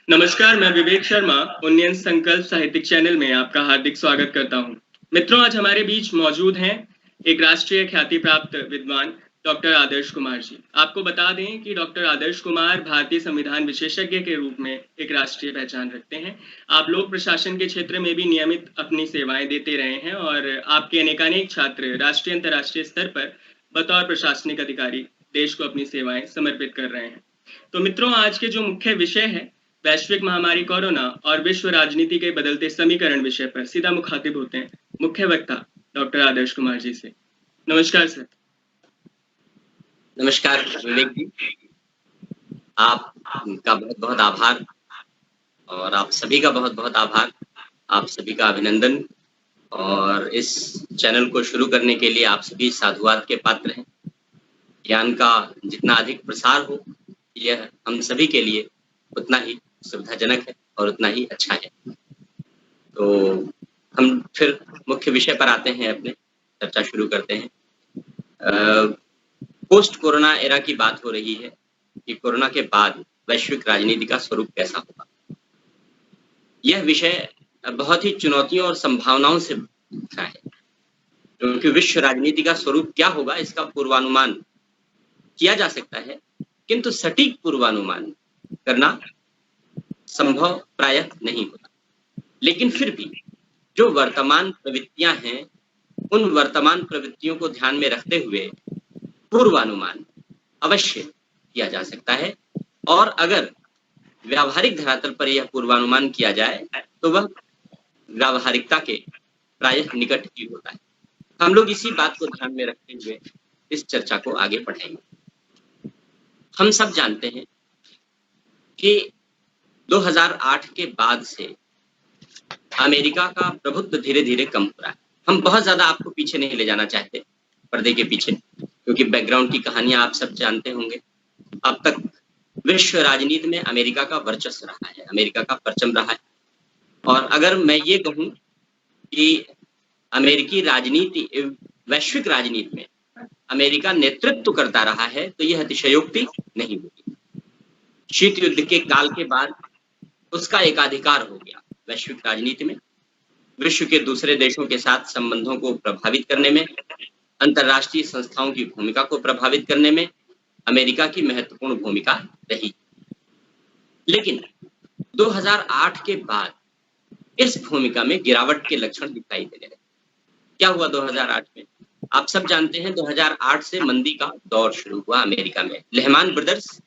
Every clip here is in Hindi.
नमस्कार, मैं विवेक शर्मा उन्नयन संकल्प साहित्यिक चैनल में आपका हार्दिक स्वागत करता हूं। मित्रों, आज हमारे बीच मौजूद हैं एक राष्ट्रीय ख्याति प्राप्त विद्वान डॉक्टर आदर्श कुमार जी। आपको बता दें कि डॉक्टर आदर्श कुमार भारतीय संविधान विशेषज्ञ के रूप में एक राष्ट्रीय पहचान रखते हैं। आप लोक प्रशासन के क्षेत्र में भी नियमित अपनी सेवाएं देते रहे हैं और आपके अनेकानेक छात्र राष्ट्रीय अंतर्राष्ट्रीय स्तर पर बतौर प्रशासनिक अधिकारी देश को अपनी सेवाएं समर्पित कर रहे हैं। तो मित्रों, आज के जो मुख्य विषय है वैश्विक महामारी कोरोना और विश्व राजनीति के बदलते समीकरण विषय पर सीधा मुखातिब होते हैं मुख्य वक्ता डॉक्टर आदर्श कुमार जी से। नमस्कार सर। नमस्कार विवेक जी, आपका बहुत बहुत आभार और आप सभी का बहुत बहुत आभार, आप सभी का अभिनंदन। और इस चैनल को शुरू करने के लिए आप सभी साधुवाद के पात्र हैं। ज्ञान का जितना अधिक प्रसार हो, यह हम सभी के लिए उतना ही सुविधाजनक है और उतना ही अच्छा है। तो हम फिर मुख्य विषय पर आते हैं, अपने चर्चा शुरू करते हैं। पोस्ट कोरोना एरा की बात हो रही है कि कोरोना के बाद वैश्विक राजनीति का स्वरूप कैसा होगा। यह विषय बहुत ही चुनौतियों और संभावनाओं से भरा है, क्योंकि विश्व राजनीति का स्वरूप क्या होगा इसका पूर्वानुमान किया जा सकता है, किंतु सटीक पूर्वानुमान करना संभव प्रायः नहीं होता। लेकिन फिर भी जो वर्तमान प्रवृत्तियां हैं, उन वर्तमान प्रवृत्तियों को ध्यान में रखते हुए पूर्वानुमान अवश्य किया जा सकता है। और अगर व्यावहारिक धरातल पर यह पूर्वानुमान किया जाए तो वह व्यावहारिकता के प्रायः निकट ही होता है। हम लोग इसी बात को ध्यान में रखते हुए इस चर्चा को आगे बढ़ाएंगे। हम सब जानते हैं कि 2008 के बाद से अमेरिका का प्रभुत्व धीरे धीरे कम हो रहा है। हम बहुत ज्यादा आपको पीछे नहीं ले जाना चाहते पर्दे के पीछे, क्योंकि बैकग्राउंड की कहानियां आप सब जानते होंगे। अब तक विश्व राजनीति में अमेरिका का वर्चस्व रहा है, अमेरिका का परचम रहा है। और अगर मैं ये कहूं कि अमेरिकी राजनीति वैश्विक राजनीति में अमेरिका नेतृत्व करता रहा है, तो यह अतिशयोक्ति नहीं होगी। शीत युद्ध के काल के बाद उसका एकाधिकार हो गया वैश्विक राजनीति में। विश्व के दूसरे देशों के साथ संबंधों को प्रभावित करने में, अंतर्राष्ट्रीय संस्थाओं की भूमिका को प्रभावित करने में अमेरिका की महत्वपूर्ण भूमिका रही। लेकिन 2008 के बाद इस भूमिका में गिरावट के लक्षण दिखाई देने लगे। क्या हुआ 2008 में? आप सब जानते हैं, 2008 से मंदी का दौर शुरू हुआ अमेरिका में। लेहमान ब्रदर्स,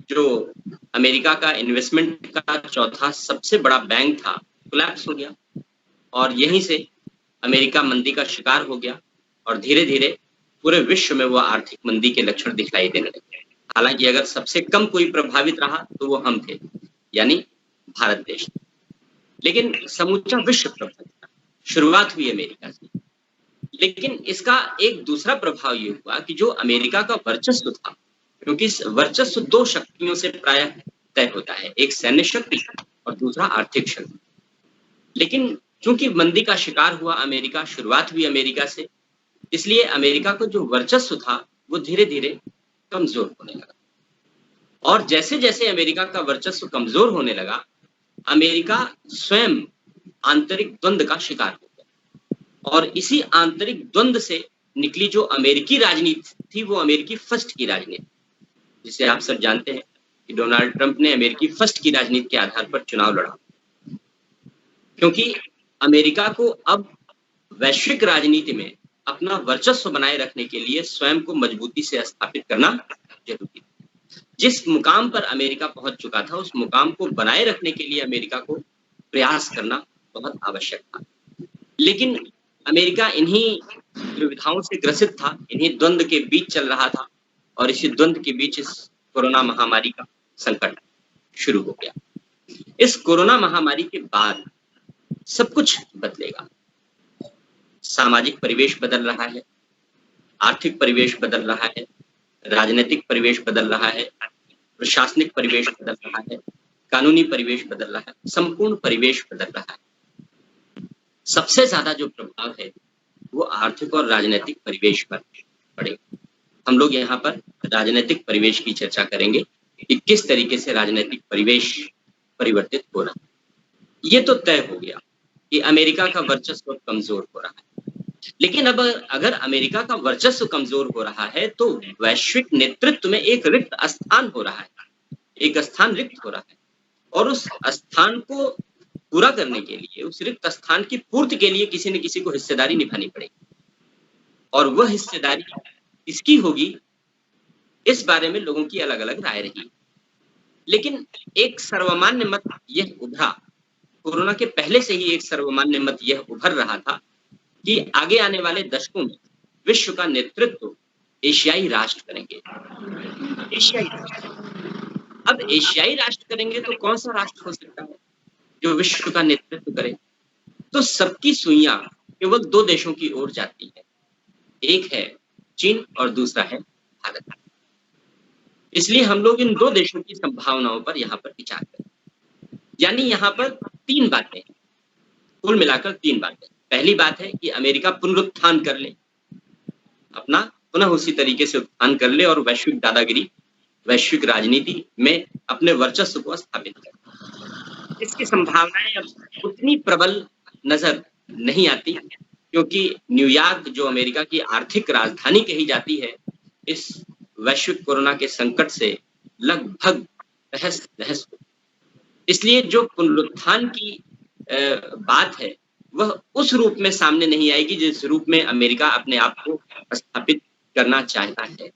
जो अमेरिका का इन्वेस्टमेंट का चौथा सबसे बड़ा बैंक था, कोलैप्स हो गया और यहीं से अमेरिका मंदी का शिकार हो गया और धीरे धीरे पूरे विश्व में वह आर्थिक मंदी के लक्षण दिखाई देने लगे। हालांकि अगर सबसे कम कोई प्रभावित रहा तो वो हम थे, यानी भारत देश। लेकिन समूचा विश्व प्रभावित था। शुरुआत हुई अमेरिका से, लेकिन इसका एक दूसरा प्रभाव ये हुआ कि जो अमेरिका का वर्चस्व था, क्योंकि इस वर्चस्व दो शक्तियों से प्रायः तय होता है, एक सैन्य शक्ति और दूसरा आर्थिक शक्ति। लेकिन चूंकि मंदी का शिकार हुआ अमेरिका, शुरुआत हुई अमेरिका से, इसलिए अमेरिका को जो वर्चस्व था वो धीरे धीरे कमजोर होने लगा। और जैसे जैसे अमेरिका का वर्चस्व कमजोर होने लगा, अमेरिका स्वयं आंतरिक द्वंद का शिकार हो गया। और इसी आंतरिक द्वंद से निकली जो अमेरिकी राजनीति थी, वो अमेरिकी फर्स्ट की राजनीति, जिसे आप सब जानते हैं कि डोनाल्ड ट्रंप ने अमेरिकी फर्स्ट की राजनीति के आधार पर चुनाव लड़ा। क्योंकि अमेरिका को अब वैश्विक राजनीति में अपना वर्चस्व बनाए रखने के लिए स्वयं को मजबूती से स्थापित करना जरूरी है। जिस मुकाम पर अमेरिका पहुंच चुका था, उस मुकाम को बनाए रखने के लिए अमेरिका को प्रयास करना बहुत आवश्यक था। लेकिन अमेरिका इन्हीं दुविधाओं से ग्रसित था, इन्हीं द्वंद के बीच चल रहा था और इसी द्वंद के बीच इस कोरोना महामारी का संकट शुरू हो गया। इस कोरोना महामारी के बाद सब कुछ बदलेगा। सामाजिक परिवेश बदल रहा है, आर्थिक परिवेश बदल रहा है, राजनीतिक परिवेश बदल रहा है, प्रशासनिक परिवेश बदल रहा है, कानूनी परिवेश बदल रहा है, संपूर्ण परिवेश बदल रहा है। सबसे ज्यादा जो प्रभाव है वो आर्थिक और राजनीतिक परिवेश पर पड़ेगा। हम लोग यहाँ पर राजनीतिक परिवेश की चर्चा करेंगे कि किस तरीके से राजनीतिक परिवेश परिवर्तित हो रहा है। ये तो तय हो गया कि अमेरिका का वर्चस्व कमजोर हो रहा है। लेकिन अब अगर अमेरिका का वर्चस्व कमजोर हो रहा है तो वैश्विक नेतृत्व में एक रिक्त स्थान हो रहा है, एक स्थान रिक्त हो रहा है, और उस स्थान को पूरा करने के लिए, उस रिक्त स्थान की पूर्ति के लिए किसी न किसी को हिस्सेदारी निभानी पड़ेगी। और वह हिस्सेदारी किसकी होगी, इस बारे में लोगों की अलग अलग राय रही। लेकिन एक सर्वमान्य मत यह उभरा, कोरोना के पहले से ही एक सर्वमान्य मत यह उभर रहा था कि आगे आने वाले दशकों में विश्व का नेतृत्व एशियाई राष्ट्र करेंगे। एशियाई राष्ट्र, अब एशियाई राष्ट्र करेंगे तो कौन सा राष्ट्र हो सकता है जो विश्व का नेतृत्व करे? तो सबकी सुइयां केवल दो देशों की ओर जाती है, एक है चीन और दूसरा है भारत। इसलिए हम लोग इन दो देशों की संभावनाओं पर यहाँ पर विचार करें। यानी यहाँ पर तीन बातें, कुल मिलाकर तीन बातें। पहली बात है कि अमेरिका पुनरुत्थान कर ले, अपना पुनः उसी तरीके से उत्थान कर ले और वैश्विक दादागिरी, वैश्विक राजनीति में अपने वर्चस्व को स्थापित करे। इसकी संभावनाएं अब उतनी प्रबल नजर नहीं आती, क्योंकि न्यूयॉर्क जो अमेरिका की आर्थिक राजधानी कही जाती है, इस वैश्विक कोरोना के संकट से लगभग तहस नहस हो। इसलिए जो पुनरुत्थान की बात है वह उस रूप में सामने नहीं आएगी जिस रूप में अमेरिका अपने आप को स्थापित करना चाहता है।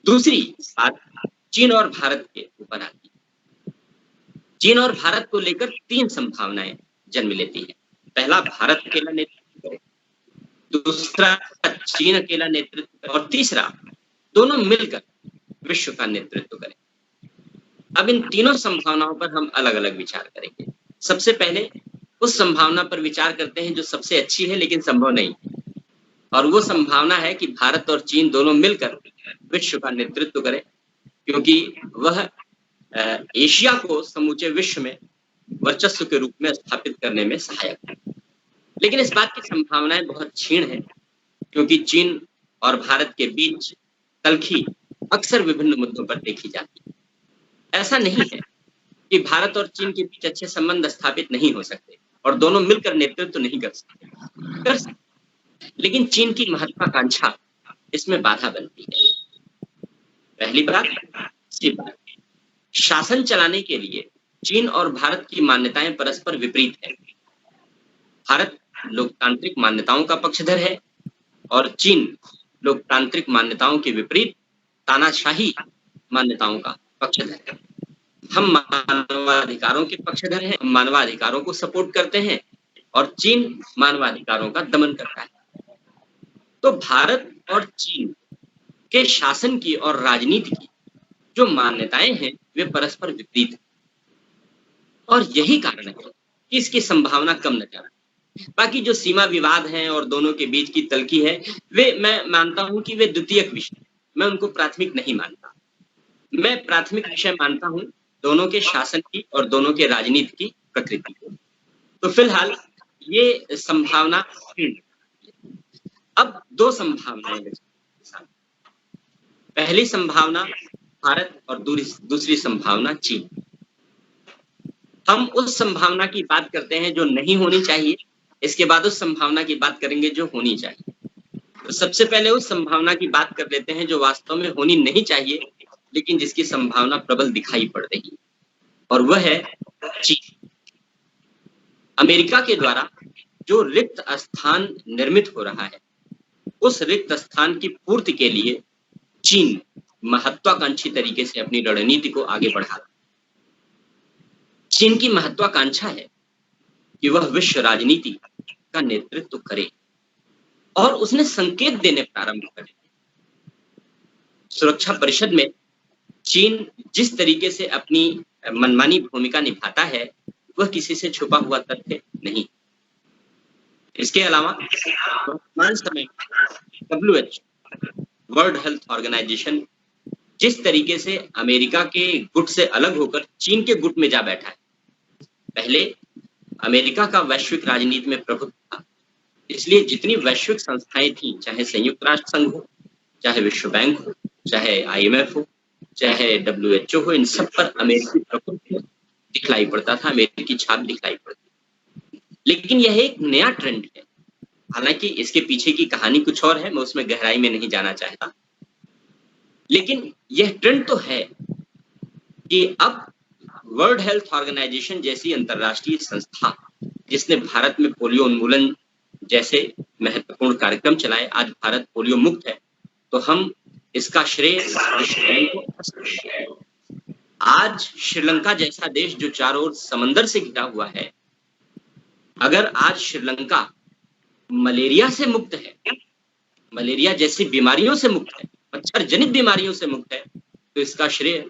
दूसरी बात चीन और भारत के ऊपर आती है। चीन और भारत को लेकर तीन संभावनाएं जन्म लेती है। पहला, भारत अकेला नेतृत्व करे, दूसरा चीन अकेला नेतृत्व करे, और तीसरा दोनों मिलकर विश्व का नेतृत्व करें। अब इन तीनों संभावनाओं पर हम अलग अलग विचार करेंगे। सबसे पहले उस संभावना पर विचार करते हैं जो सबसे अच्छी है लेकिन संभव नहीं, और वो संभावना है कि भारत और चीन दोनों मिलकर विश्व का नेतृत्व करें, क्योंकि वह एशिया को समूचे विश्व में वर्चस्व के रूप में स्थापित करने में सहायक है। लेकिन इस बात की संभावनाएं बहुत क्षीण है, क्योंकि चीन और भारत के बीच तल्खी अक्सर विभिन्न मुद्दों पर देखी जाती है। ऐसा नहीं है कि भारत और चीन के बीच अच्छे संबंध स्थापित नहीं हो सकते और दोनों मिलकर नेतृत्व नहीं कर सकते, लेकिन चीन की महत्वाकांक्षा इसमें बाधा बनती है। पहली बात, शासन चलाने के लिए चीन और भारत की मान्यताएं परस्पर विपरीत है। भारत लोकतांत्रिक मान्यताओं का पक्षधर है और चीन लोकतांत्रिक मान्यताओं के विपरीत तानाशाही मान्यताओं का पक्षधर है। हम मानवाधिकारों के पक्षधर हैं, हम मानवाधिकारों को सपोर्ट करते हैं, और चीन मानवाधिकारों का दमन करता है। तो भारत और चीन के शासन की और राजनीति की जो मान्यताएं हैं वे परस्पर विपरीत हैं, और यही कारण है कि इसकी संभावना कम नजर आती है। बाकी जो सीमा विवाद हैं और दोनों के बीच की तल्खी है, वे मैं मानता हूं कि वे द्वितीयक विषय, मैं उनको प्राथमिक नहीं मानता। मैं प्राथमिक विषय मानता हूं दोनों के शासन की और दोनों के राजनीति की प्रकृति को। तो फिलहाल ये संभावना, अब दो संभावनाएं। पहली संभावना भारत और दूसरी संभावना चीन। हम उस संभावना की बात करते हैं जो नहीं होनी चाहिए, इसके बाद उस संभावना की बात करेंगे जो होनी चाहिए। तो सबसे पहले उस संभावना की बात कर लेते हैं जो वास्तव में होनी नहीं चाहिए लेकिन जिसकी संभावना प्रबल दिखाई पड़ रही है, और वह है चीन। अमेरिका के द्वारा जो रिक्त स्थान निर्मित हो रहा है, उस रिक्त स्थान की पूर्ति के लिए चीन महत्वाकांक्षी तरीके से अपनी रणनीति को आगे बढ़ा रहा है। चीन की महत्वाकांक्षा है कि वह विश्व राजनीति का नेतृत्व करे, और उसने संकेत देने प्रारंभ करे। सुरक्षा परिषद में चीन जिस तरीके से अपनी मनमानी भूमिका निभाता है वह किसी से छुपा हुआ तथ्य नहीं। इसके अलावा वर्तमान समय WHO, वर्ल्ड हेल्थ ऑर्गेनाइजेशन, जिस तरीके से अमेरिका के गुट से अलग होकर चीन के गुट में जा बैठा है। पहले अमेरिका का वैश्विक राजनीति में प्रभुत्व था, इसलिए जितनी वैश्विक संस्थाएं थी, चाहे संयुक्त राष्ट्र संघ हो, चाहे विश्व बैंक हो, चाहे IMF हो, चाहे WHO हो, इन सब पर अमेरिकी प्रभुत्व दिखलाई पड़ता था, अमेरिकी छाप दिखलाई पड़ती। लेकिन यह एक नया ट्रेंड है। हालांकि इसके पीछे की कहानी कुछ और है, मैं उसमें गहराई में नहीं जाना चाहता। लेकिन यह ट्रेंड तो है कि अब वर्ल्ड हेल्थ ऑर्गेनाइजेशन जैसी अंतरराष्ट्रीय संस्था, जिसने भारत में पोलियो उन्मूलन जैसे महत्वपूर्ण कार्यक्रम चलाए, आज भारत पोलियो मुक्त है, तो हम इसका श्रेय विश्व बैंक को। आज श्रीलंका जैसा देश जो चारों ओर समंदर से घिरा हुआ है, अगर आज श्रीलंका मलेरिया से मुक्त है, मलेरिया जैसी बीमारियों से मुक्त है, मच्छर जनित बीमारियों से मुक्त है, तो इसका श्रेय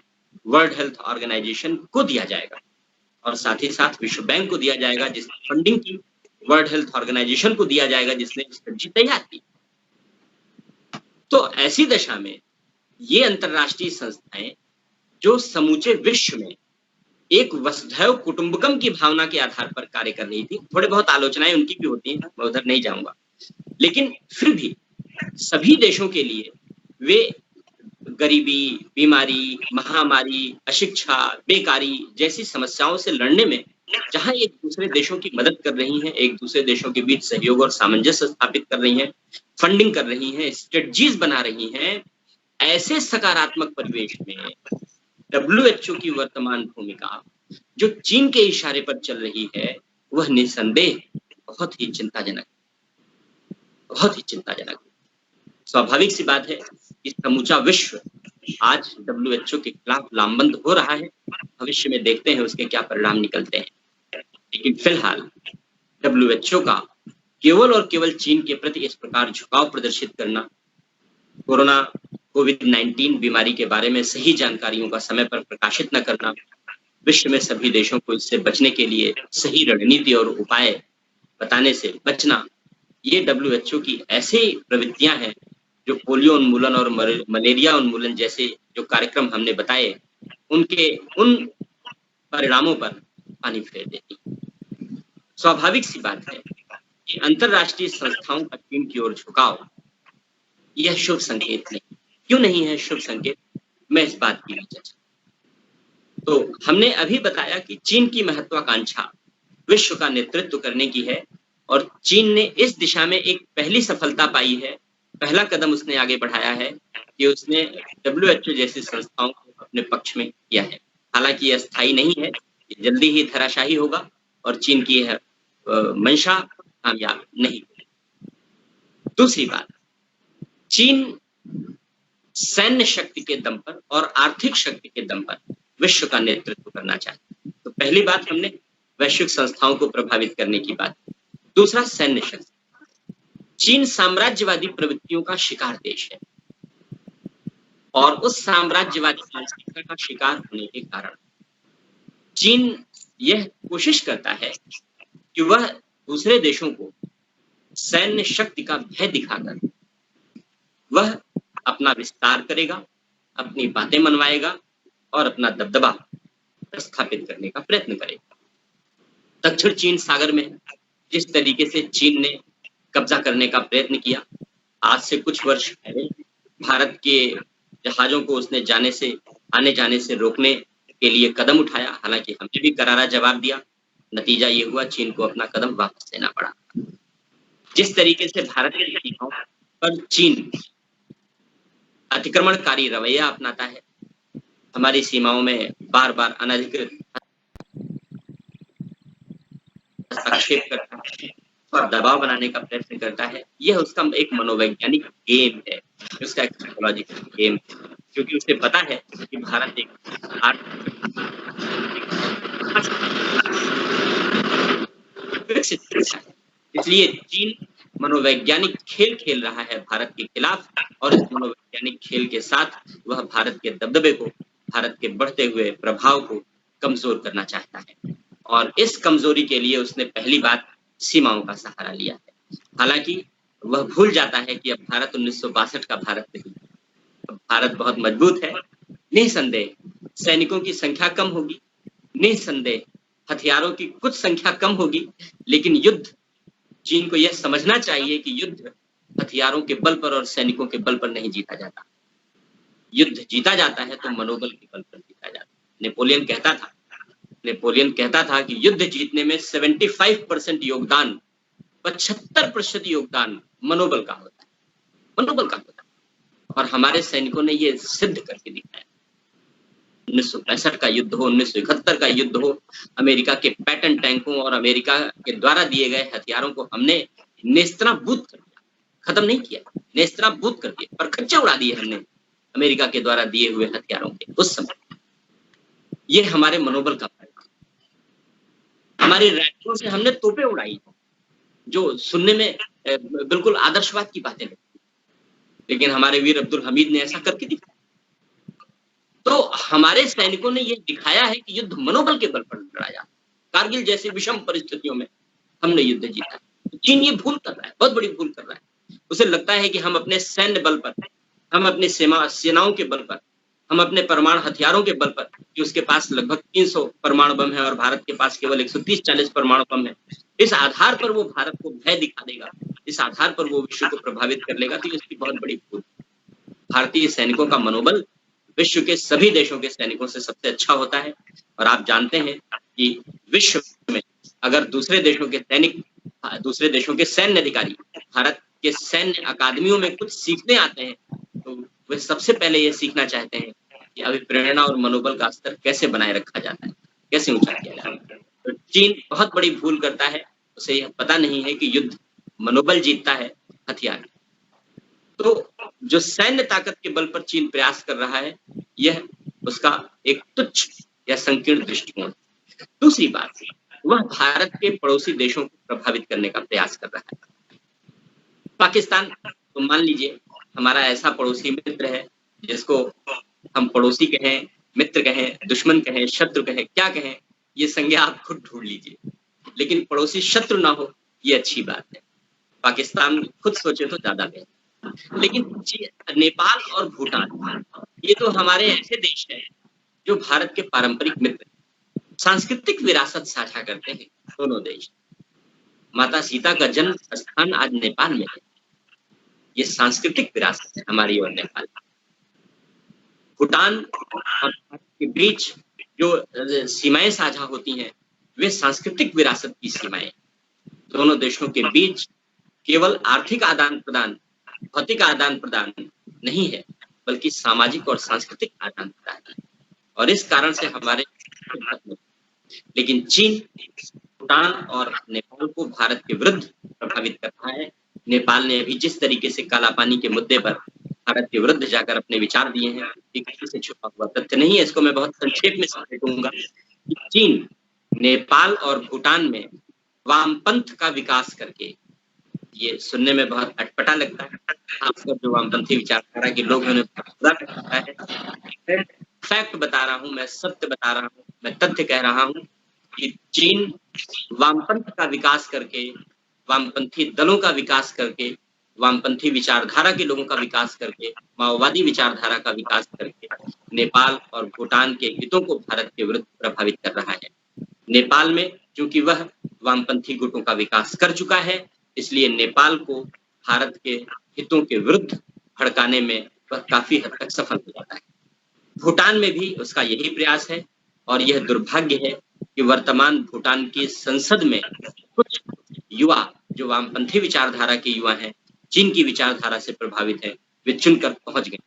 वर्ल्ड हेल्थ ऑर्गेनाइजेशन को दिया जाएगा और साथ ही साथ विश्व बैंक को दिया जाएगा, जिसने फंडिंग की, वर्ल्ड हेल्थ ऑर्गेनाइजेशन को दिया जाएगा जिसने स्ट्रेटजी तैयार की। तो ऐसी दशा में ये अंतरराष्ट्रीय संस्थाएं जो समूचे विश्व में एक वसुधैव कुटुंबकम की भावना के आधार पर कार्य कर रही थी, थोड़े बहुत आलोचनाएं उनकी भी होती हैं, मैं उधर नहीं जाऊंगा, लेकिन फिर भी सभी देशों के लिए वे गरीबी, बीमारी, महामारी, अशिक्षा, बेकारी जैसी समस्याओं से लड़ने में जहां एक दूसरे देशों की मदद कर रही हैं, एक दूसरे देशों के बीच सहयोग और सामंजस्य स्थापित कर रही हैं, फंडिंग कर रही हैं, स्ट्रेटजीज बना रही हैं, ऐसे सकारात्मक परिवेश में WHO की वर्तमान भूमिका जो चीन के इशारे पर चल रही है, वह निसंदेह बहुत ही चिंताजनक, बहुत ही चिंताजनक। स्वाभाविक सी बात है कि समूचा विश्व आज WHO के खिलाफ लामबंद हो रहा है। भविष्य में देखते हैं उसके क्या परिणाम निकलते हैं, लेकिन फिलहाल WHO का केवल और केवल चीन के प्रति इस प्रकार झुकाव प्रदर्शित करना, कोरोना कोविड-19 बीमारी के बारे में सही जानकारियों का समय पर प्रकाशित न करना, विश्व में सभी देशों को इससे बचने के लिए सही रणनीति और उपाय बताने से बचना, ये WHO की ऐसी प्रवृत्तियां हैं जो पोलियो उन्मूलन और मलेरिया उन्मूलन जैसे जो कार्यक्रम हमने बताए, उनके उन परिणामों पर पानी फेर देती। स्वाभाविक सी बात है कि अंतरराष्ट्रीय संस्थाओं का चीन की ओर झुकाव यह शुभ संकेत नहीं। क्यों नहीं है शुभ संकेत, मैं इस बात की चर्चा। तो हमने अभी बताया कि चीन की महत्वाकांक्षा विश्व का नेतृत्व करने की है और चीन ने इस दिशा में एक पहली सफलता पाई है, पहला कदम उसने आगे बढ़ाया है कि उसने WHO जैसी संस्थाओं को अपने पक्ष में किया है। हालांकि यह स्थायी नहीं है, जल्दी ही धराशायी होगा और चीन की यह मंशा कामयाब नहीं होगी। दूसरी बात, चीन सैन्य शक्ति के दम पर और आर्थिक शक्ति के दम पर विश्व का नेतृत्व करना चाहता है। तो पहली बात हमने वैश्विक संस्थाओं को प्रभावित करने की बात। दूसरा, सैन्य शक्ति। चीन साम्राज्यवादी प्रवृत्तियों का शिकार देश है और उस साम्राज्यवादी मानसिकता का शिकार होने के कारण चीन यह कोशिश करता है कि वह दूसरे देशों को सैन्य शक्ति का भय दिखाकर वह अपना विस्तार करेगा, अपनी बातें मनवाएगा और अपना दबदबा स्थापित करने का प्रयत्न करेगा। दक्षिण चीन सागर में जिस तरीके से चीन ने कब्जा करने का प्रयत्न किया, आज से कुछ वर्ष पहले भारत के जहाजों को उसने आने जाने से रोकने के लिए कदम उठाया, हालांकि हमने भी करारा जवाब दिया। नतीजा ये हुआ चीन को अपना कदम वापस लेना पड़ा। जिस तरीके से भारत की सीमाओं पर चीन अतिक्रमणकारी रवैया अपनाता है, हमारी सीमाओं में बार बार अनधिकृत हस्तक्षेप करता है और दबाव बनाने का प्रयत्न करता है, यह उसका एक मनोवैज्ञानिक गेम है, उसका एक साइकोलॉजिकल गेम है, क्योंकि उसे पता है कि भारत एक विकसित देश है। इसलिए चीन मनोवैज्ञानिक खेल खेल रहा है भारत के खिलाफ और इस मनोवैज्ञानिक खेल के साथ वह भारत के दबदबे को, भारत के बढ़ते हुए प्रभाव को कमजोर करना चाहता है और इस कमजोरी के लिए उसने पहली बात सीमाओं का सहारा लिया है। हालांकि वह भूल जाता है कि अब भारत 1962 का भारत नहीं, अब भारत बहुत मजबूत है। निसंदेह सैनिकों की संख्या कम होगी, निसंदेह हथियारों की कुछ संख्या कम होगी, लेकिन युद्ध, चीन को यह समझना चाहिए कि युद्ध हथियारों के बल पर और सैनिकों के बल पर नहीं जीता जाता। युद्ध जीता जाता है तो मनोबल के बल पर जीता जाता है। नेपोलियन कहता था नेपोलियन कहता था कि युद्ध जीतने में 75% योगदान, 75% योगदान मनोबल का होता है, मनोबल का होता है। और हमारे सैनिकों ने ये सिद्ध करके दिखाया। 1965 का युद्ध हो, 1971 का युद्ध हो, अमेरिका के पैटर्न टैंकों और अमेरिका के द्वारा दिए गए हथियारों को हमने नेस्तनाबूद कर दिया, खत्म नहीं किया, नेस्तनाबूद कर दिया, पर खच्चे उड़ा दिए हमने अमेरिका के द्वारा दिए हुए हथियारों के उस समय। ये हमारे मनोबल का फर्क। हमारी राइफलों से हमने तोपें उड़ाई, जो सुनने में बिल्कुल आदर्शवाद की बातें लगती, लेकिन हमारे वीर अब्दुल हमीद ने ऐसा करके दिखाया। तो हमारे सैनिकों ने ये दिखाया है कि युद्ध मनोबल के बल पर लड़ा जाता है। कारगिल जैसी विषम परिस्थितियों में हमने युद्ध जीता। चीन ये भूल कर रहा है, बहुत बड़ी भूल कर रहा है। उसे लगता है कि हम अपने सैन्य बल पर, हम अपनी सेनाओं के बल पर, हम अपने परमाणु हथियारों के बल पर, कि उसके पास लगभग 300 परमाणु बम है और भारत के पास केवल 130-40 परमाणु बम है, इस आधार पर वो भारत को भय दिखा देगा, इस आधार पर वो विश्व को प्रभावित कर लेगा, तो इसकी बहुत बड़ी भूल। भारतीय सैनिकों का मनोबल विश्व के सभी देशों के सैनिकों से सबसे अच्छा होता है। और आप जानते हैं कि विश्व में अगर दूसरे देशों के सैनिक, दूसरे देशों के सैन्य अधिकारी भारत के सैन्य अकादमियों में कुछ सीखने आते हैं, तो वे सबसे पहले ये सीखना चाहते हैं कि अभिप्रेरणा और मनोबल का स्तर कैसे बनाए रखा जाता है, कैसे ऊंचा किया जाता है। तो चीन बहुत बड़ी भूल करता है, उसे यह पता नहीं है कि युद्ध मनोबल जीतता है, हथियार। तो जो सैन्य ताकत के बल पर चीन प्रयास कर रहा है, यह उसका एक तुच्छ या संकीर्ण दृष्टिकोण। दूसरी बात, वह भारत के पड़ोसी देशों को प्रभावित करने का प्रयास कर रहा है। पाकिस्तान, तो मान लीजिए हमारा ऐसा पड़ोसी मित्र है जिसको हम पड़ोसी कहें, मित्र कहें, दुश्मन कहें, शत्रु कहें, क्या कहें, ये संज्ञा आप खुद ढूंढ लीजिए, लेकिन पड़ोसी शत्रु ना हो, ये अच्छी बात है। पाकिस्तान खुद सोचे तो ज्यादा बेहतर। लेकिन नेपाल और भूटान, ये तो हमारे ऐसे देश हैं जो भारत के पारंपरिक मित्र, सांस्कृतिक विरासत साझा करते हैं दोनों देश। माता सीता का जन्म स्थान आज नेपाल में है, ये सांस्कृतिक विरासत है हमारी और नेपाल। भूटान और भारत के बीच जो सीमाएं साझा होती हैं, वे सांस्कृतिक विरासत की सीमाएं। दोनों देशों के बीच केवल आर्थिक आदान प्रदान, भौतिक आदान प्रदान नहीं है, बल्कि सामाजिक और सांस्कृतिक आदान प्रदान है। और इस कारण से हमारे, लेकिन चीन भूटान और नेपाल को भारत के विरुद्ध प्रभावित कर रहा है। नेपाल ने अभी जिस तरीके से काला पानी के मुद्दे पर भारत के विरुद्ध जाकर अपने विचार दिए हैं, किसी से छुपा हुआ तथ्य नहीं है। इसको मैं बहुत संक्षेप में समेटूंगा कि चीन नेपाल और भूटान में वामपंथ का विकास करके, ये सुनने में बहुत अटपटा लगता है, खासकर जो वामपंथी विचारधारा के लोग हैं, फैक्ट बता रहा हूं मैं, सत्य बता रहा हूं मैं, तथ्य कह रहा हूं कि चीन वामपंथ का विकास करके, वामपंथी दलों का विकास करके, वामपंथी विचारधारा के लोगों का विकास करके, माओवादी विचारधारा का विकास करके नेपाल और भूटान के हितों को भारत के विरुद्ध प्रभावित कर रहा है। नेपाल में चूंकि वह वामपंथी गुटों का विकास कर चुका है, इसलिए नेपाल को भारत के हितों के विरुद्ध भड़काने में वह काफी हद तक सफल हो जाता है। भूटान में भी उसका यही प्रयास है और यह दुर्भाग्य है कि वर्तमान भूटान की संसद में कुछ युवा जो वामपंथी विचारधारा के युवा हैं, चीन की विचारधारा से प्रभावित हैं, वे चुनकर पहुंच गए।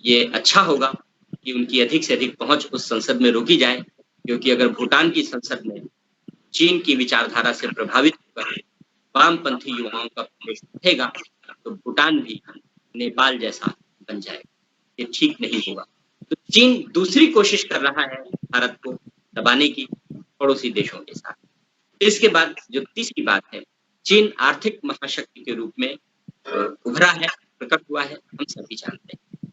ये अच्छा होगा कि उनकी अधिक से अधिक पहुंच उस संसद में रोकी जाए, क्योंकि अगर भूटान की संसद में चीन की विचारधारा से प्रभावित होकर वामपंथी युवाओं का प्रवेश रहेगा, तो भूटान भी नेपाल जैसा बन जाएगा। ये ठीक नहीं होगा। तो चीन दूसरी कोशिश कर रहा है भारत को दबाने की पड़ोसी देशों के साथ। इसके बाद जो तीसरी बात है, चीन आर्थिक महाशक्ति के रूप में उभरा है, प्रकट हुआ है, हम सभी जानते हैं।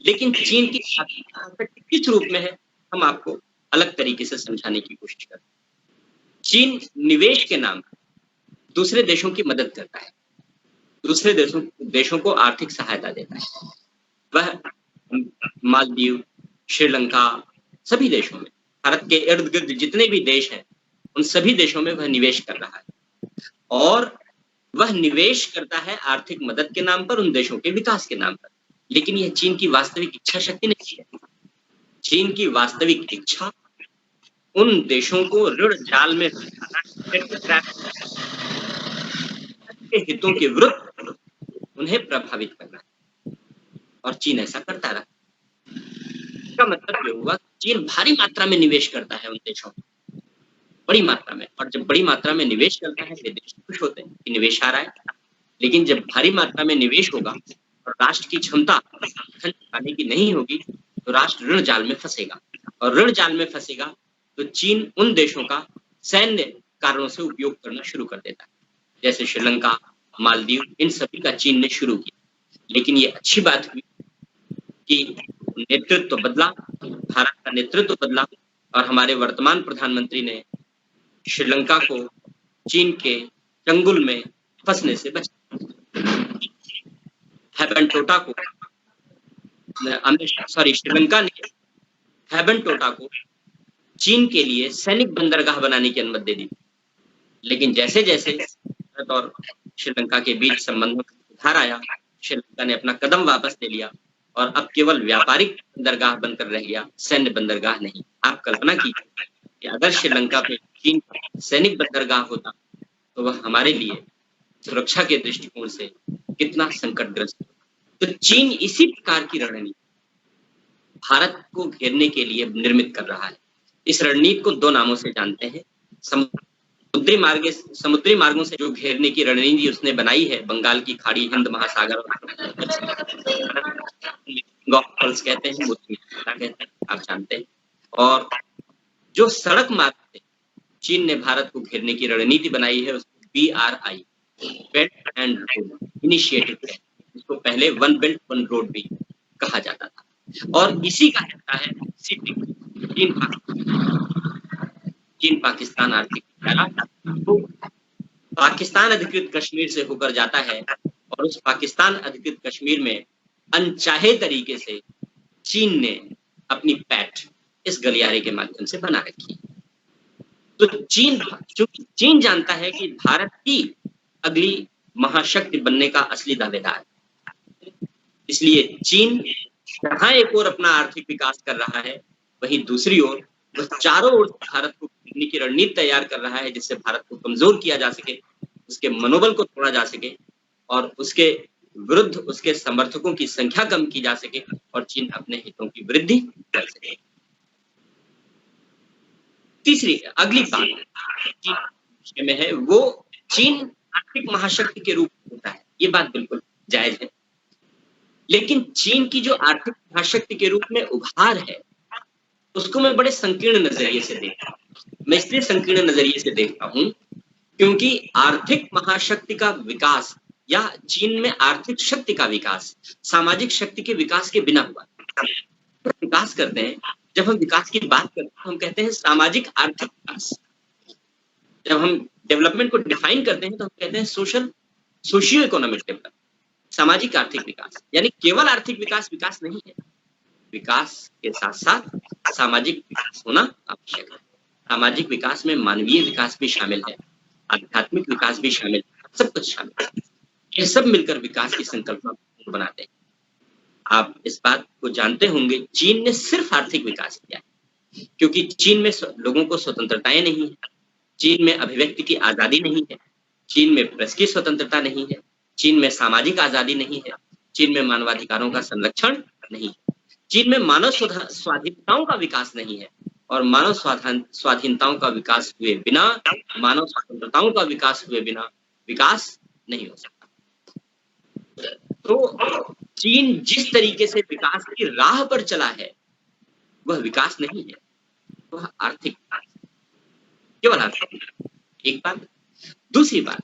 लेकिन चीन की आर्थिक महाशक्ति किस रूप में है, हम आपको अलग तरीके से समझाने की कोशिश करते हैं। चीन निवेश के नाम पर दूसरे देशों की मदद करता है, दूसरे देशों को आर्थिक सहायता देता है। वह मालदीव, श्रीलंका, सभी देशों में, भारत के इर्द गिर्द जितने भी देश हैं, उन सभी देशों में वह निवेश कर रहा है। और वह निवेश करता है आर्थिक मदद के नाम पर, उन देशों के विकास के नाम पर। लेकिन यह चीन की वास्तविक इच्छा शक्ति नहीं है। चीन की वास्तविक इच्छा उन देशों को ऋण जाल में के हितों के विरुद्ध उन्हें प्रभावित करना है, और चीन ऐसा करता रहा। इसका मतलब ये हुआ चीन भारी मात्रा में निवेश करता है उन देशों में, बड़ी मात्रा में, और जब बड़ी मात्रा में निवेश करता है वे देश खुश होते हैं कि निवेश आ रहा है। लेकिन जब भारी मात्रा में निवेश होगा और राष्ट्र की क्षमता धन जुटाने की नहीं होगी तो राष्ट्र ऋण जाल में फंसेगा, और ऋण जाल में फंसेगा तो चीन उन देशों का सैन्य कारणों से उपयोग करना शुरू कर देता है, जैसे श्रीलंका, मालदीव, इन सभी का चीन ने शुरू किया। लेकिन ये अच्छी बात हुई कि नेतृत्व बदला, भारत का नेतृत्व बदला, और हमारे वर्तमान प्रधानमंत्री ने श्रीलंका को चीन के चंगुल में फंसने से बचा। हैबनटोटा को श्रीलंका ने हैबनटोटा को चीन के लिए सैनिक बंदरगाह बनाने की अनुमति दे दी। लेकिन जैसे जैसे भारत और श्रीलंका के बीच संबंधों में सुधार आया, श्रीलंका ने अपना कदम वापस ले लिया और अब केवल व्यापारिक बंदरगाह बनकर रह गया, सैन्य बंदरगाह नहीं। आप कल्पना कीजिए कि अगर श्रीलंका पे चीन का सैनिक बंदरगाह होता तो वह हमारे लिए सुरक्षा के दृष्टिकोण से कितना संकटग्रस्त। तो चीन इसी प्रकार की रणनीति भारत को घेरने के लिए निर्मित कर रहा है। इस रणनीति को दो नामों से जानते हैं। समुद्री मार्गों से जो घेरने की रणनीति उसने बनाई है, बंगाल की खाड़ी, हिंद महासागर, गॉल्फ कहते हैं, कहते हैं, आप जानते हैं। और जो सड़क मार्ग से चीन ने भारत को घेरने की रणनीति बनाई है उसको BRI, belt and road initiative है, इसको पहले वन बेल्ट वन रोड भी कहा जाता था। और इसी का हिस्सा है चीन पाकिस्तान आर्थिक प्यारा। तो पाकिस्तान अधिकृत कश्मीर से होकर जाता है और उस पाकिस्तान अधिकृत कश्मीर में अनचाहे तरीके से चीन ने अपनी पैठ इस गलियारे के माध्यम से बना रखी। तो चूंकि चीन जानता है कि भारत ही अगली महाशक्ति बनने का असली दावेदार है, इसलिए चीन जहां एक ओर अपना आर्थिक विकास कर रहा है, वहीं दूसरी ओर वह चारों ओर भारत को घेरने की रणनीति तैयार कर रहा है, जिससे भारत को कमजोर किया जा सके, उसके मनोबल को तोड़ा जा सके और उसके विरुद्ध उसके समर्थकों की संख्या कम की जा सके और चीन अपने हितों की वृद्धि कर सके। तीसरी अगली बात में है वो चीन आर्थिक महाशक्ति के रूप में होता है, ये बात बिल्कुल जायज है। लेकिन चीन की जो आर्थिक महाशक्ति के रूप में उभार है उसको मैं बड़े संकीर्ण नजरिए से देखता हूँ। मैं इसलिए संकीर्ण नजरिए से देखता हूँ क्योंकि आर्थिक महाशक्ति का विकास या चीन में आर्थिक शक्ति का विकास सामाजिक शक्ति के विकास के बिना हुआ। विकास करते हैं, जब हम विकास की बात करते हैं हम कहते हैं सामाजिक आर्थिक विकास। जब हम डेवलपमेंट को डिफाइन करते हैं तो हम कहते हैं सोशियो इकोनॉमिक डेवलपमेंट, सामाजिक आर्थिक विकास। यानी केवल आर्थिक विकास नहीं है, विकास के साथ साथ सामाजिक विकास होना आवश्यक है। सामाजिक विकास में मानवीय विकास भी शामिल है, आध्यात्मिक विकास भी शामिल है, सब कुछ शामिल है। ये सब मिलकर विकास की संकल्पना बनाते हैं। आप इस बात को जानते होंगे, चीन ने सिर्फ आर्थिक विकास किया है क्योंकि चीन में लोगों को स्वतंत्रताएं नहीं है, चीन में अभिव्यक्ति की आजादी नहीं है, चीन में प्रेस की स्वतंत्रता नहीं है, चीन में सामाजिक आजादी नहीं है, चीन में मानवाधिकारों का संरक्षण नहीं है, चीन में मानव स्वाधीनताओं का विकास नहीं है और मानव स्वाधीनताओं का विकास हुए बिना, मानव स्वतंत्रताओं का विकास हुए बिना विकास नहीं हो सकता। तो चीन जिस तरीके से विकास की राह पर चला है वह विकास नहीं है, वह आर्थिक विकास, केवल आर्थिक। एक बात। दूसरी बात,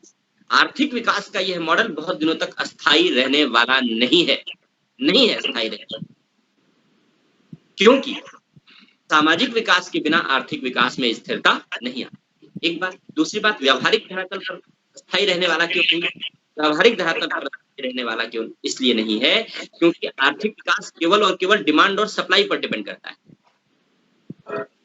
आर्थिक विकास का यह मॉडल बहुत दिनों तक अस्थायी रहने वाला नहीं है अस्थायी रहने, क्योंकि सामाजिक विकास के बिना आर्थिक विकास में स्थिरता नहीं आती। एक बात। दूसरी बात, व्यावहारिक धरातल पर अस्थायी रहने वाला क्यों नहीं है? व्यावहारिक धरातल पर रहने वाला क्यों इसलिए नहीं है क्योंकि आर्थिक विकास केवल और केवल डिमांड और सप्लाई पर डिपेंड करता है।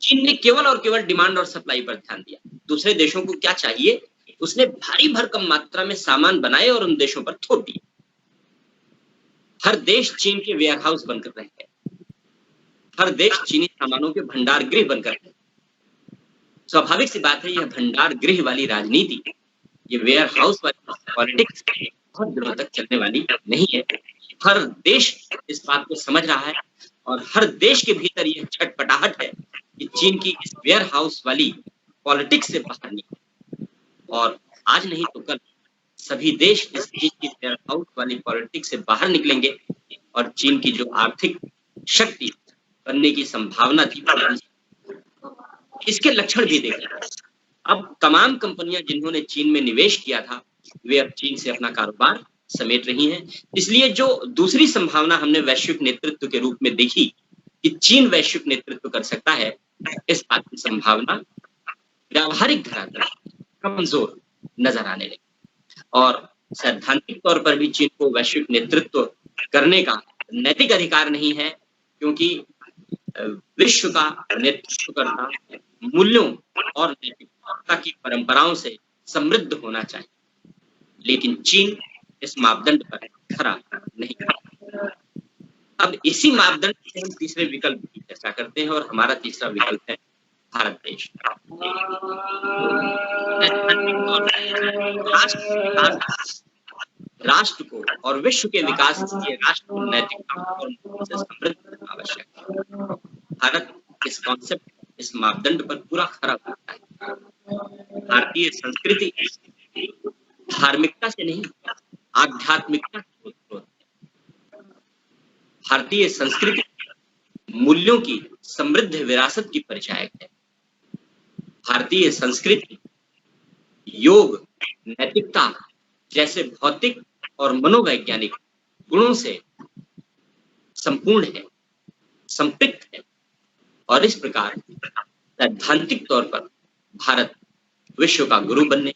चीन ने केवल और केवल डिमांड और सप्लाई पर ध्यान दिया। दूसरे देशों को क्या चाहिए, उसने भारी भरकम मात्रा में सामान बनाए और उन देशों पर थोप दिए। हर देश चीन के वेयर हाउस बनकर रहे हैं, हर देश चीनी सामानों के भंडार गृह बनकर रहे। स्वाभाविक सी बात है, यह भंडार गृह वाली राजनीति, ये वेयर हाउस वाली पॉलिटिक्स बहुत दिनों तक चलने वाली नहीं है। हर देश इस बात को समझ रहा है और हर देश के भीतर यह छटपटाहट है कि चीन की इस वेयर हाउस वाली पॉलिटिक्स से बाहर निकले, और आज नहीं तो कल सभी देश इस चीन की वेयर हाउस वाली पॉलिटिक्स से बाहर निकलेंगे और चीन की जो आर्थिक शक्ति बनने की संभावना थी, इसके लक्षण भी देखे। अब तमाम कंपनियां जिन्होंने चीन में निवेश किया था, वे अब चीन से अपना कारोबार समेट रही हैं। इसलिए जो दूसरी संभावना हमने वैश्विक नेतृत्व के रूप में देखी कि चीन वैश्विक नेतृत्व कर सकता है, इस बात की संभावना व्यावहारिक धरातल कमजोर नजर आने लगी और सैद्धांतिक तौर पर भी चीन को वैश्विक नेतृत्व करने का नैतिक अधिकार नहीं है, क्योंकि विश्व का नेतृत्व करना मूल्यों और नैतिकता की परंपराओं से समृद्ध होना चाहिए, लेकिन चीन इस मापदंड पर खरा नहीं है। अब इसी मापदंड से हम तीसरे विकल्प की चर्चा करते हैं और हमारा तीसरा विकल्प है भारत देश। राष्ट्र को और विश्व के विकास के लिए राष्ट्र को नैतिकता और मूल्यों से समृद्ध करना आवश्यक है। भारत इस कॉन्सेप्ट, इस मापदंड पर पूरा खरा उतरता है। भारतीय संस्कृति धार्मिकता से नहीं, आध्यात्मिकता से उत्पन्न है। भारतीय संस्कृति मूल्यों की समृद्ध विरासत की परिचायक है। भारतीय संस्कृति योग, नैतिकता जैसे भौतिक और मनोवैज्ञानिक गुणों से संपूर्ण है, संपृक्त है, और इस प्रकार सैद्धांतिक तौर पर भारत विश्व का गुरु बनने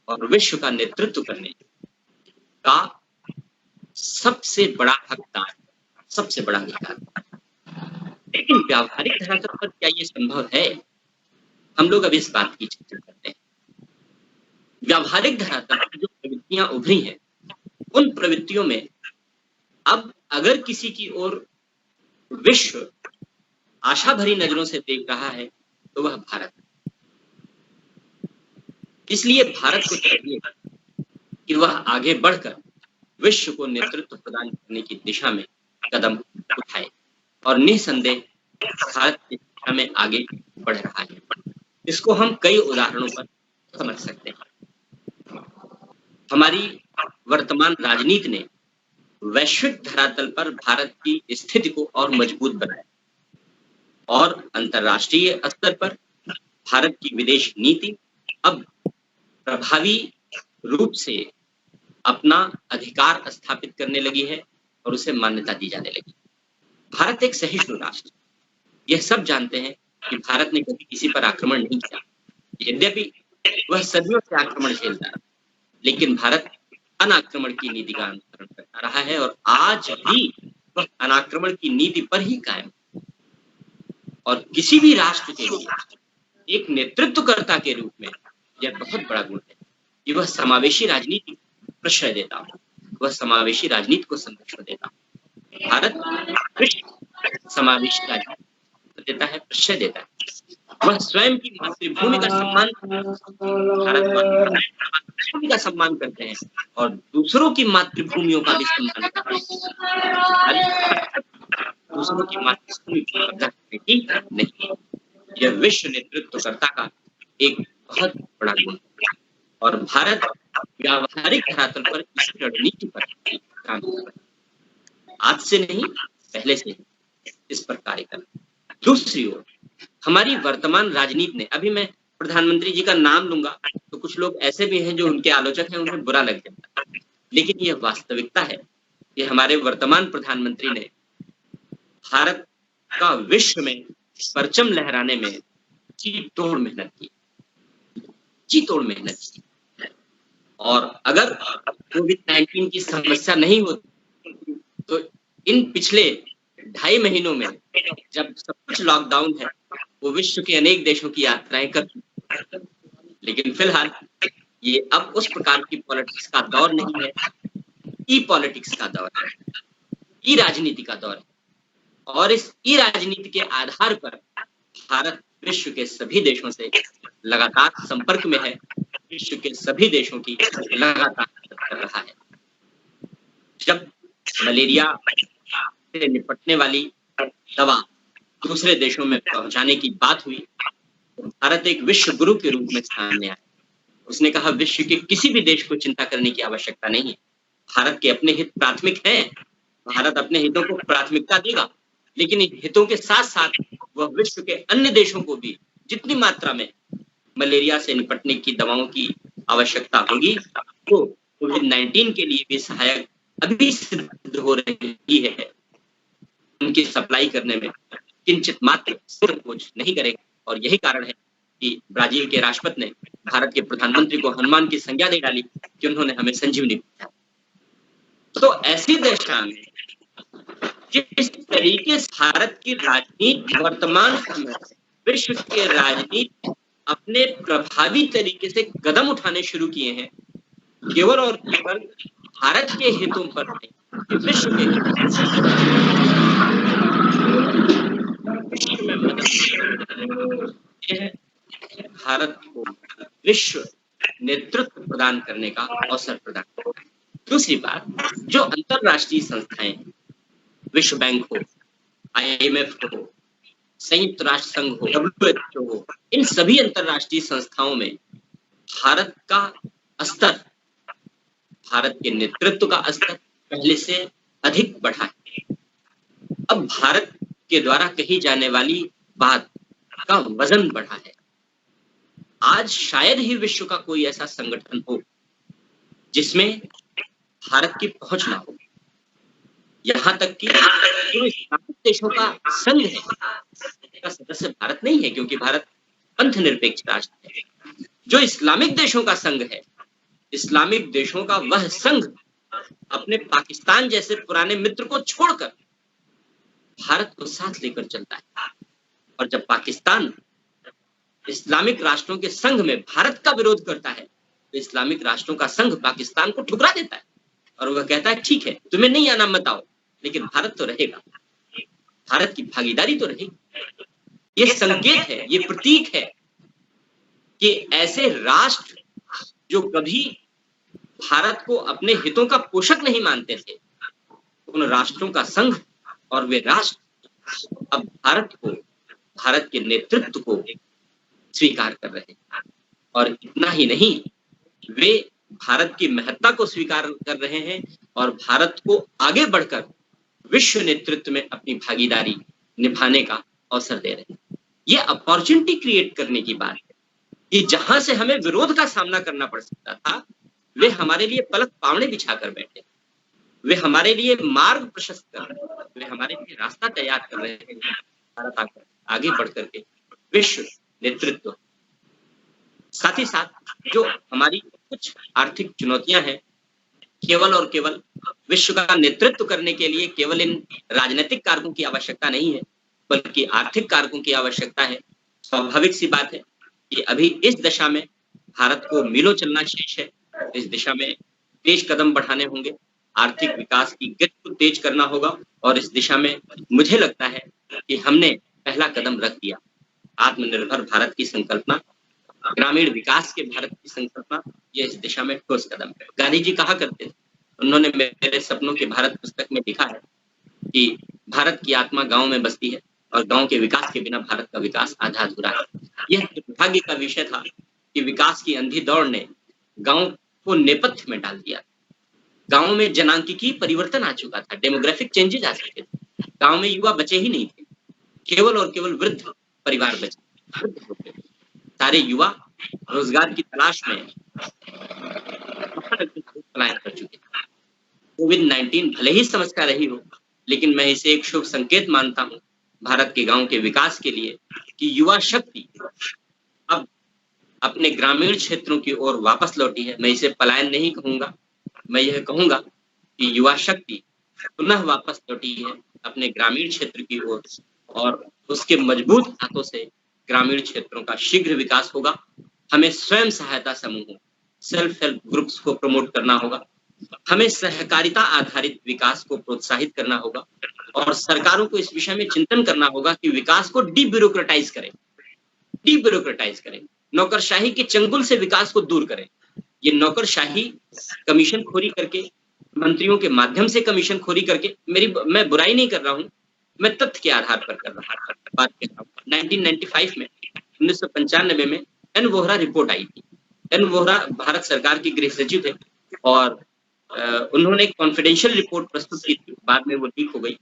और विश्व का नेतृत्व करने का सबसे बड़ा हकदार, सबसे बड़ा अधिकार। लेकिन व्यावहारिक धरातल पर क्या ये संभव है? हम लोग अब इस बात की चर्चा करते हैं। व्यावहारिक धरातल पर जो प्रवृत्तियां उभरी हैं, उन प्रवृत्तियों में अब अगर किसी की ओर विश्व आशा भरी नजरों से देख रहा है तो वह भारत है। इसलिए भारत को चाहिए कि वह आगे बढ़कर विश्व को नेतृत्व प्रदान करने की दिशा में कदम उठाए, और निसंदेह भारत इस दिशा में आगे बढ़ रहा है। इसको हम कई उदाहरणों पर समझ सकते हैं। हमारी वर्तमान राजनीति ने वैश्विक धरातल पर भारत की स्थिति को और मजबूत बनाया और अंतर्राष्ट्रीय स्तर पर भारत की विदेश नीति अब प्रभावी रूप से अपना अधिकार स्थापित करने लगी है और उसे मान्यता दी जाने लगी। भारत एक सहिष्णु राष्ट्र, यह सब जानते हैं कि भारत ने कभी किसी पर आक्रमण नहीं किया, यद्यपि वह सदियों से आक्रमण झेलता रहा, लेकिन भारत अनाक्रमण की नीति का अनुसरण करता रहा है और आज भी वह अनाक्रमण की नीति पर ही कायम है। और किसी भी राष्ट्र के लिए एक नेतृत्वकर्ता के रूप में यह बहुत बड़ा गुण है कि वह समावेशी राजनीति प्रश्रय देता है, वह समावेशी राजनीति को संरक्षण देता है। भारत समावेशी राजनीति देता है, प्रश्रय देता है। वह स्वयं की मातृभूमि का सम्मान, भारत का सम्मान करते हैं और दूसरों की मातृभूमियों का भी सम्मान करते हैं। दूसरों की मातृभूमि पर कब्जा करने की नहीं, यह विश्व नेतृत्वकर्ता का एक बहुत बड़ा गुण है और भारत व्यावहारिक धरातल पर इस रणनीति पर काम कर रहा है। आज से नहीं, पहले से इस पर कार्य कर रहा है। दूसरी ओर हमारी वर्तमान राजनीति ने, अभी मैं प्रधानमंत्री जी का नाम लूंगा तो कुछ लोग ऐसे भी हैं जो उनके आलोचक हैं, उन्हें बुरा लग जाता है, लेकिन यह वास्तविकता है कि हमारे वर्तमान प्रधानमंत्री ने भारत का विश्व में परचम लहराने में जी तोड़ मेहनत की, जी तोड़ मेहनत की। और अगर कोविड-19 की समस्या नहीं होती तो इन पिछले 2.5 महीनों में जब सब कुछ लॉकडाउन है, वो विश्व के अनेक देशों की यात्राएं कर चुकी, लेकिन फिलहाल ये अब उस प्रकार की पॉलिटिक्स का दौर नहीं है, ई पॉलिटिक्स का दौर है, ई राजनीति का दौर है। और इस ई राजनीति के आधार पर भारत विश्व के सभी देशों से लगातार संपर्क में है, विश्व के सभी देशों की लगातार मदद कर रहा है। जब मलेरिया से निपटने वाली दवा दूसरे देशों में पहुंचाने की बात हुई, तो भारत एक विश्व गुरु के रूप में सामने आया। उसने कहा विश्व के किसी भी देश को चिंता करने की आवश्यकता नहीं है, भारत के अपने हित प्राथमिक हैं, भारत अपने हितों को प्राथमिकता देगा, लेकिन इन हितों के साथ साथ वह विश्व के अन्य देशों को भी जितनी मात्रा में मलेरिया से निपटने की दवाओं की आवश्यकता होगी, तो कोविड-19 के लिए भी सहायक अभी सिद्ध हो रही है, उनकी सप्लाई करने में किंचित मात्र संकोच नहीं करेगा। और यही कारण है कि ब्राजील के राष्ट्रपति ने भारत के प्रधानमंत्री को हनुमान की संज्ञा दे डाली कि उन्होंने हमें संजीवनी दी। तो ऐसी दशा में जिस तरीके से भारत की राजनीति वर्तमान समय में विश्व की राजनीति अपने प्रभावी तरीके से कदम उठाने शुरू किए हैं, केवल और केवल भारत के हितों पर नहीं, विश्व के विश्व में मदद है, भारत को विश्व नेतृत्व प्रदान करने का अवसर प्रदान करता है। दूसरी बात, जो अंतरराष्ट्रीय संस्थाएं, विश्व बैंक हो, IMF हो, संयुक्त राष्ट्र संघ हो, WHO हो, इन सभी अंतरराष्ट्रीय संस्थाओं में भारत का स्तर, भारत के नेतृत्व का स्तर पहले से अधिक बढ़ा है। अब भारत के द्वारा कही जाने वाली बात का वजन बढ़ा है। आज शायद ही विश्व का कोई ऐसा संगठन हो जिसमें भारत की पहुंच ना हो। यहाँ तक कि जो इस्लामिक देशों का संघ है, का सदस्य भारत नहीं है, क्योंकि भारत पंथ निरपेक्ष राष्ट्र है। जो इस्लामिक देशों का संघ है, इस्लामिक देशों का वह संघ अपने पाकिस्तान जैसे पुराने मित्र को छोड़कर भारत को साथ लेकर चलता है। और जब पाकिस्तान इस्लामिक राष्ट्रों के संघ में भारत का विरोध करता है, तो इस्लामिक राष्ट्रों का संघ पाकिस्तान को ठुकरा देता है और वह कहता है ठीक है, तुम्हें नहीं आना मत आओ, लेकिन भारत तो रहेगा, भारत की भागीदारी तो रहेगी। ये संकेत है, ये प्रतीक है कि ऐसे राष्ट्र जो कभी भारत को अपने हितों का पोषक नहीं मानते थे, उन राष्ट्रों का संघ और वे राष्ट्र अब भारत को, भारत के नेतृत्व को स्वीकार कर रहे हैं। और इतना ही नहीं, वे भारत की महत्ता को स्वीकार कर रहे हैं और भारत को आगे बढ़कर विश्व नेतृत्व में अपनी भागीदारी निभाने का अवसर दे रहे हैं। ये अपॉर्चुनिटी क्रिएट करने की बात है कि जहां से हमें विरोध का सामना करना पड़ सकता था, वे हमारे लिए पलक पावने बिछा कर बैठे, वे हमारे लिए मार्ग प्रशस्त कर रहे हैं, वे हमारे लिए रास्ता तैयार कर रहे हैं, भारत आगे बढ़ करके विश्व नेतृत्व। साथ ही साथ जो हमारी कुछ आर्थिक चुनौतियां हैं, केवल और केवल विश्व का नेतृत्व करने के लिए केवल इन राजनीतिक कारकों की आवश्यकता नहीं है, बल्कि आर्थिक कारकों की आवश्यकता है। स्वाभाविक सी बात है कि अभी इस दिशा में भारत को मीलों चलना शेष है। इस दिशा में तेज कदम बढ़ाने होंगे, आर्थिक विकास की गति को तेज करना होगा और इस दिशा में मुझे लगता है कि हमने पहला कदम रख दिया। आत्मनिर्भर भारत की संकल्पना, ग्रामीण विकास के भारत की संकल्पना, ये इस दिशा में ठोस कदम है। गांधी जी कहा करते थे, उन्होंने मेरे सपनों के भारत पुस्तक में लिखा है कि भारत की आत्मा गांव में बसती है और गांव के विकास के बिना भारत का विकास आधा अधूरा है। यह दुर्भाग्य का विषय था कि विकास की अंधी दौड़ ने गांव को नेपथ्य में डाल दिया। गांव में जनांकिकी परिवर्तन आ चुका था, डेमोग्राफिक चेंजेस आ चुके थे, गांव में युवा बचे ही नहीं थे, केवल और केवल वृद्ध परिवार बचे। सारे युवा रोजगार की तलाश में पलायन कर चुके। कोविड-19 भले ही समस्या रही हो, लेकिन मैं इसे एक शुभ संकेत मानता हूं भारत के गांव के विकास के लिए कि युवा शक्ति अब अपने ग्रामीण क्षेत्रों की ओर वापस लौटी है। मैं इसे पलायन नहीं कहूंगा, मैं यह कहूंगा कि युवा शक्ति पुनः वापस लौटी है अपने ग्रामीण क्षेत्र की ओर और उसके मजबूत हाथों से ग्रामीण क्षेत्रों का शीघ्र विकास होगा। हमें स्वयं सहायता समूहों, सेल्फ हेल्प ग्रुप्स को प्रमोट करना होगा, हमें सहकारिता आधारित विकास को प्रोत्साहित करना होगा और सरकारों को इस विषय में चिंतन करना होगा कि विकास को डी ब्यूरोक्रेटाइज करें। डीब्यूरोक्रेटाइज करें, नौकरशाही के चंगुल से विकास को दूर करें। ये नौकरशाही कमीशन खोरी करके, मंत्रियों के माध्यम से कमीशन खोरी करके, मैं बुराई नहीं कर रहा हूँ, मैं तथ्य के आधार पर कर रहा हूँ, बात कर रहा हूँ। 1995 में 1995 में एन वोहरा रिपोर्ट आई थी। एन वोहरा भारत सरकार की गृह सचिव थे और उन्होंने एक कॉन्फिडेंशियल रिपोर्ट प्रस्तुत की थी, बाद में वो लीक हो गई।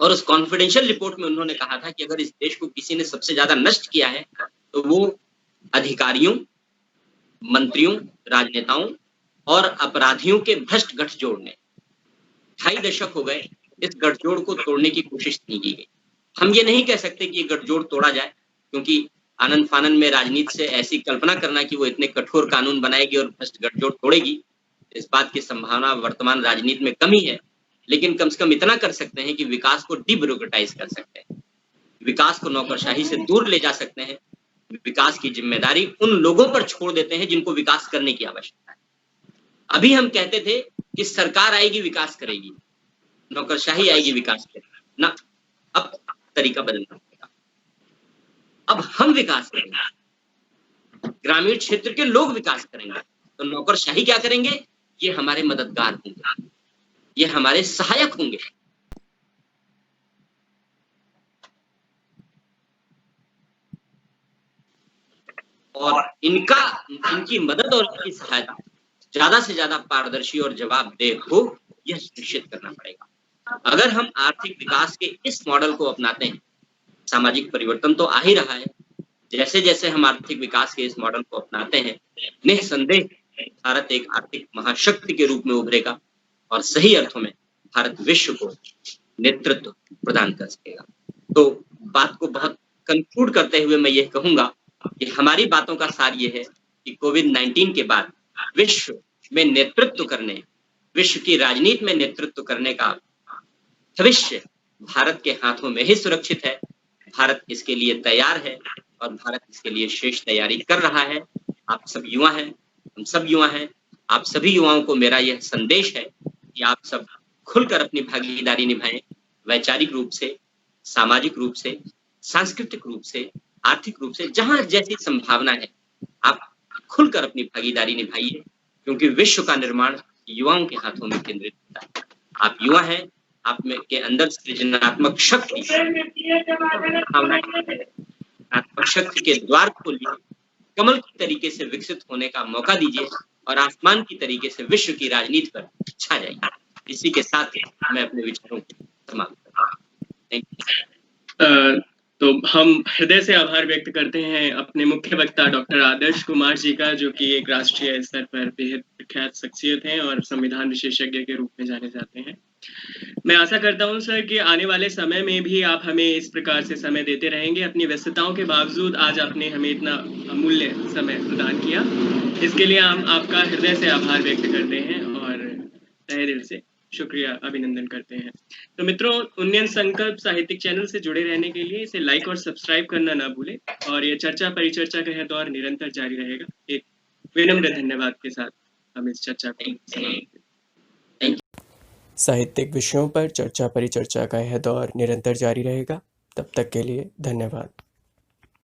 और उस कॉन्फिडेंशियल रिपोर्ट में उन्होंने कहा था कि अगर इस देश को किसी ने सबसे ज्यादा नष्ट किया है तो वो अधिकारियों, मंत्रियों, राजनेताओं और अपराधियों के भ्रष्ट गठजोड़ ने। 2.5 दशक हो गए, इस गठजोड़ को तोड़ने की कोशिश नहीं की गई। हम ये नहीं कह सकते कि ये गठजोड़ तोड़ा जाए, क्योंकि आनंद फानन में राजनीति से ऐसी कल्पना करना कि वो इतने कठोर कानून बनाएगी और भ्रष्ट गठजोड़ तोड़ेगी, इस बात की संभावना वर्तमान राजनीति में कम ही है। लेकिन कम से कम इतना कर सकते हैं कि विकास को डीब्यूरोक्रेटाइज कर सकते हैं, विकास को नौकरशाही से दूर ले जा सकते हैं, विकास की जिम्मेदारी उन लोगों पर छोड़ देते हैं जिनको विकास करने की आवश्यकता है। अभी हम कहते थे कि सरकार आएगी विकास करेगी, नौकरशाही आएगी विकास करेगी ना, अब तरीका बदलना पड़ेगा। अब हम विकास करेंगे, ग्रामीण क्षेत्र के लोग विकास करेंगे, तो नौकरशाही क्या करेंगे? ये हमारे मददगार होंगे, ये हमारे सहायक होंगे। और इनकी मदद और इनकी सहायता ज्यादा से ज्यादा पारदर्शी और जवाबदेह हो, यह सुनिश्चित करना पड़ेगा। अगर हम आर्थिक विकास के इस मॉडल को अपनाते हैं, सामाजिक परिवर्तन तो आ ही रहा है। जैसे जैसे हम आर्थिक विकास के इस मॉडल को अपनाते हैं, निस्संदेह भारत एक आर्थिक महाशक्ति के रूप में उभरेगा और सही अर्थों में भारत विश्व को नेतृत्व प्रदान कर सकेगा। तो बात को बहुत कंक्लूड करते हुए मैं ये कहूंगा कि हमारी बातों का सार ये है कि कोविड-19 के बाद विश्व में नेतृत्व करने, विश्व की राजनीति में नेतृत्व करने का भविष्य भारत के हाथों में ही सुरक्षित है। भारत इसके लिए तैयार है और भारत इसके लिए शेष तैयारी कर रहा है। आप सब युवा हैं, हम सब युवा हैं। आप सभी युवाओं को मेरा यह संदेश है कि आप सब खुलकर अपनी भागीदारी निभाएं, वैचारिक रूप से, सामाजिक रूप से, सांस्कृतिक रूप से, आर्थिक रूप से, जहां जैसी संभावना है आप खुलकर अपनी भागीदारी निभाइए, क्योंकि विश्व का निर्माण युवाओं के हाथों में केंद्रित होता है। आप युवा हैं, आप में के अंदर सृजनात्मक शक्ति, आत्मक शक्ति के द्वार खोलिए, कमल की तरीके से विकसित होने का मौका दीजिए और आसमान की तरीके से विश्व की राजनीति पर छा जाइए। इसी के साथ मैं अपने विचारों को समाप्त करता हूं। तो हम हृदय से आभार व्यक्त करते हैं अपने मुख्य वक्ता डॉक्टर आदर्श कुमार जी का, जो कि एक राष्ट्रीय स्तर पर बेहद प्रख्यात शख्सियत हैं और संविधान विशेषज्ञ के रूप में जाने जाते हैं। मैं आशा करता हूं सर कि आने वाले समय में भी आप हमें इस प्रकार से समय देते रहेंगे। अपनी व्यस्तताओं के बावजूद आज आपने हमें इतना अमूल्य समय प्रदान किया, इसके लिए हम आपका हृदय से आभार व्यक्त करते हैं और तहे दिल से शुक्रिया, अभिनंदन करते हैं। तो मित्रों, उन्नयन संकल्प साहित्यिक चैनल से जुड़े रहने के लिए इसे लाइक और सब्सक्राइब करना ना भूलें और ये चर्चा परिचर्चा का यह दौर निरंतर जारी रहेगा। एक विनम्र धन्यवाद के साथ हम इस चर्चा को साहित्यिक विषयों पर चर्चा परिचर्चा का यह दौर निरंतर जारी रहेगा। तब तक के लिए धन्यवाद।